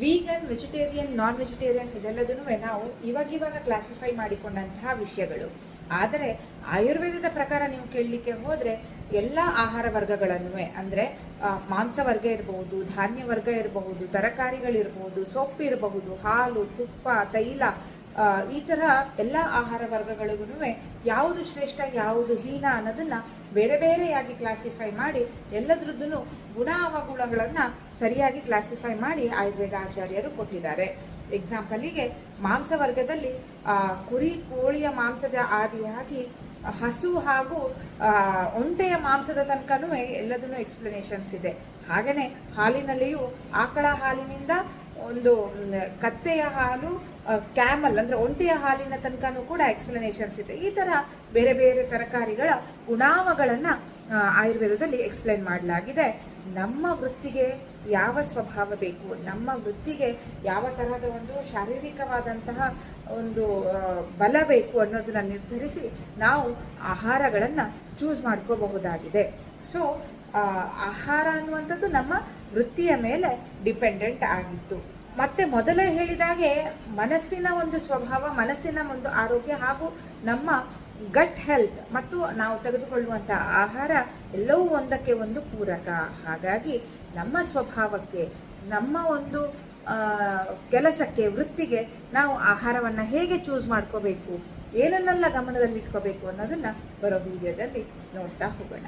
Vegan, vegetarian, non vegetarian ಇದೆಲ್ಲದನ್ನು ನಾವು ಇವಾಗ classify ಮಾಡಿಕೊಂಡಂತಹ ವಿಷಯಗಳು. ಆದರೆ ಆಯುರ್ವೇದದ ಪ್ರಕಾರ ನೀವು ಕೇಳಲಿಕ್ಕೆ ಹೋದರೆ ಎಲ್ಲ ಆಹಾರ ವರ್ಗಗಳನ್ನು ಅಂದರೆ ಮಾಂಸ ವರ್ಗ ಇರಬಹುದು, ಧಾನ್ಯ ವರ್ಗ ಇರಬಹುದು, ತರಕಾರಿಗಳಿರಬಹುದು, ಸೊಪ್ಪು ಇರಬಹುದು, ಹಾಲು, ತುಪ್ಪ, ತೈಲ, ಈ ಥರ ಎಲ್ಲ ಆಹಾರ ವರ್ಗಗಳಿಗೂ ಯಾವುದು ಶ್ರೇಷ್ಠ ಯಾವುದು ಹೀನ ಅನ್ನೋದನ್ನು ಬೇರೆ ಬೇರೆಯಾಗಿ ಕ್ಲಾಸಿಫೈ ಮಾಡಿ ಎಲ್ಲದ್ರದ್ದು ಗುಣ ಅವಗುಣಗಳನ್ನು ಸರಿಯಾಗಿ ಕ್ಲಾಸಿಫೈ ಮಾಡಿ ಆಯುರ್ವೇದ ಆಚಾರ್ಯರು ಕೊಟ್ಟಿದ್ದಾರೆ. ಎಕ್ಸಾಂಪಲಿಗೆ ಮಾಂಸ ವರ್ಗದಲ್ಲಿ ಕುರಿ ಕೋಳಿಯ ಮಾಂಸದ ಆದಿಯಾಗಿ ಹಸು ಹಾಗೂ ಒಂಟೆಯ ಮಾಂಸದ ತನಕನೂ ಎಲ್ಲದನ್ನೂ ಎಕ್ಸ್ಪ್ಲನೇಷನ್ಸ್ ಇದೆ. ಹಾಗೆಯೇ ಹಾಲಿನಲ್ಲಿಯೂ ಆಕಳ ಹಾಲಿನಿಂದ ಒಂದು ಕತ್ತೆಯ ಹಾಲು, ಕ್ಯಾಮಲ್ ಅಂದರೆ ಒಂಟೆಯ ಹಾಲಿನ ತನಕನೂ ಕೂಡ ಎಕ್ಸ್ಪ್ಲನೇಷನ್ಸ್ ಇದೆ. ಈ ಥರ ಬೇರೆ ಬೇರೆ ತರಕಾರಿಗಳ ಗುಣಾವಗಳನ್ನು ಆಯುರ್ವೇದದಲ್ಲಿ ಎಕ್ಸ್ಪ್ಲೇನ್ ಮಾಡಲಾಗಿದೆ. ನಮ್ಮ ವೃತ್ತಿಗೆ ಯಾವ ಸ್ವಭಾವ ಬೇಕು, ನಮ್ಮ ವೃತ್ತಿಗೆ ಯಾವ ತರಹದ ಒಂದು ಶಾರೀರಿಕವಾದಂತಹ ಒಂದು ಬಲ ಬೇಕು ಅನ್ನೋದನ್ನು ನಿರ್ಧರಿಸಿ ನಾವು ಆಹಾರಗಳನ್ನು ಚೂಸ್ ಮಾಡ್ಕೋಬಹುದಾಗಿದೆ. ಸೊ ಆಹಾರ ಅನ್ನುವಂಥದ್ದು ನಮ್ಮ ವೃತ್ತಿಯ ಮೇಲೆ ಡಿಪೆಂಡೆಂಟ್ ಆಗಿತ್ತು. ಮತ್ತು ಮೊದಲೇ ಹೇಳಿದಾಗೆ ಮನಸ್ಸಿನ ಒಂದು ಸ್ವಭಾವ, ಮನಸ್ಸಿನ ಒಂದು ಆರೋಗ್ಯ ಹಾಗೂ ನಮ್ಮ ಗಟ್ ಹೆಲ್ತ್ ಮತ್ತು ನಾವು ತೆಗೆದುಕೊಳ್ಳುವಂಥ ಆಹಾರ ಎಲ್ಲವೂ ಒಂದಕ್ಕೆ ಒಂದು ಪೂರಕ. ಹಾಗಾಗಿ ನಮ್ಮ ಸ್ವಭಾವಕ್ಕೆ, ನಮ್ಮ ಒಂದು ಕೆಲಸಕ್ಕೆ, ವೃತ್ತಿಗೆ ನಾವು ಆಹಾರವನ್ನು ಹೇಗೆ ಚೂಸ್ ಮಾಡ್ಕೋಬೇಕು, ಏನನ್ನೆಲ್ಲ ಗಮನದಲ್ಲಿಟ್ಕೋಬೇಕು ಅನ್ನೋದನ್ನು ಬರೋ ವಿಡಿಯೋದಲ್ಲಿ ನೋಡ್ತಾ ಹೋಗೋಣ.